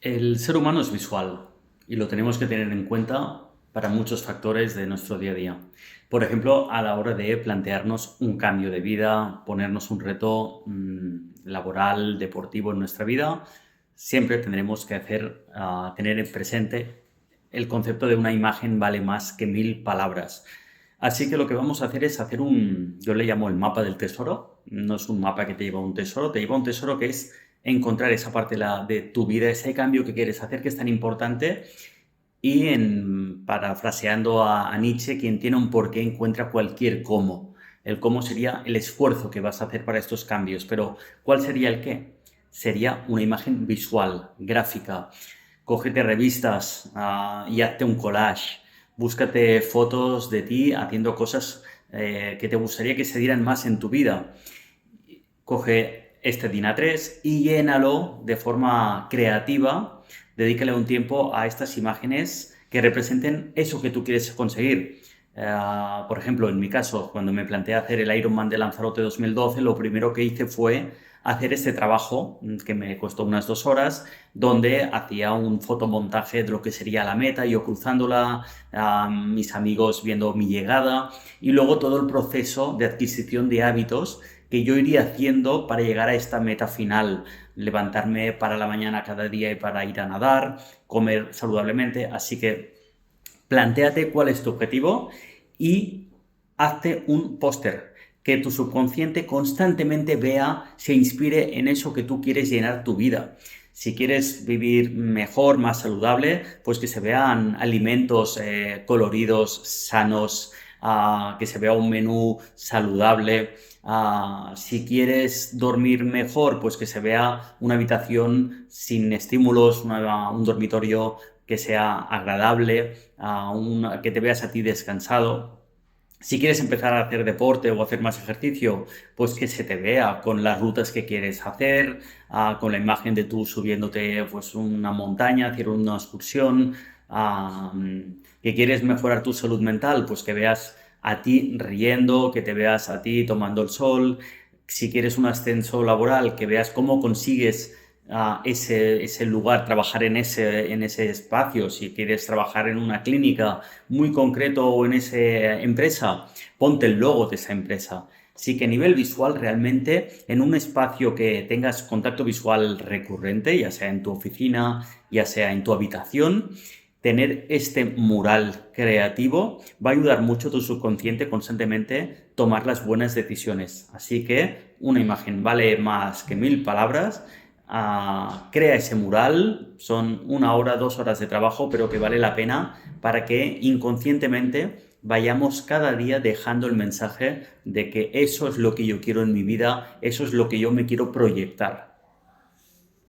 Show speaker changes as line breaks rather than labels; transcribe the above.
El ser humano es visual y lo tenemos que tener en cuenta para muchos factores de nuestro día a día. Por ejemplo, a la hora de plantearnos un cambio de vida, ponernos un reto laboral, deportivo en nuestra vida, siempre tendremos que tener en presente el concepto de una imagen vale más que 1000 palabras. Así que lo que vamos a hacer es yo le llamo el mapa del tesoro. No es un mapa que te lleva a un tesoro, te lleva a un tesoro que es encontrar esa parte de tu vida, ese cambio que quieres hacer que es tan importante. Y parafraseando a Nietzsche, quien tiene un porqué encuentra cualquier cómo. El cómo sería el esfuerzo que vas a hacer para estos cambios, pero ¿cuál sería el qué? Sería una imagen visual, gráfica. Cógete revistas y hazte un collage. Búscate fotos de ti haciendo cosas que te gustaría que se dieran más en tu vida. Coge este DIN A3 y llénalo de forma creativa. Dedícale un tiempo a estas imágenes que representen eso que tú quieres conseguir. Por ejemplo, en mi caso, cuando me planteé hacer el Ironman de Lanzarote 2012, lo primero que hice fue hacer este trabajo que me costó unas 2 horas, donde hacía un fotomontaje de lo que sería la meta, yo cruzándola, mis amigos viendo mi llegada y luego todo el proceso de adquisición de hábitos que yo iría haciendo para llegar a esta meta final, levantarme para la mañana cada día y para ir a nadar, comer saludablemente, así que plantéate cuál es tu objetivo y hazte un póster que tu subconsciente constantemente vea, se inspire en eso que tú quieres llenar tu vida. Si quieres vivir mejor, más saludable, pues que se vean alimentos coloridos, sanos, que se vea un menú saludable. Si quieres dormir mejor, pues que se vea una habitación sin estímulos, un dormitorio que sea agradable, que te veas a ti descansado. Si quieres empezar a hacer deporte o hacer más ejercicio, pues que se te vea con las rutas que quieres hacer, con la imagen de tú subiéndote pues una montaña, hacer una excursión, que quieres mejorar tu salud mental, pues que veas a ti riendo, que te veas a ti tomando el sol. Si quieres un ascenso laboral, que veas cómo consigues ese lugar, trabajar en ese espacio. Si quieres trabajar en una clínica muy concreto o en esa empresa, ponte el logo de esa empresa. Sí que a nivel visual realmente en un espacio que tengas contacto visual recurrente, ya sea en tu oficina, ya sea en tu habitación, tener este mural creativo va a ayudar mucho a tu subconsciente constantemente tomar las buenas decisiones. Así que una imagen vale más que 1000 palabras. Crea ese mural, son 1 hora, 2 horas de trabajo, pero que vale la pena para que inconscientemente vayamos cada día dejando el mensaje de que eso es lo que yo quiero en mi vida, eso es lo que yo me quiero proyectar.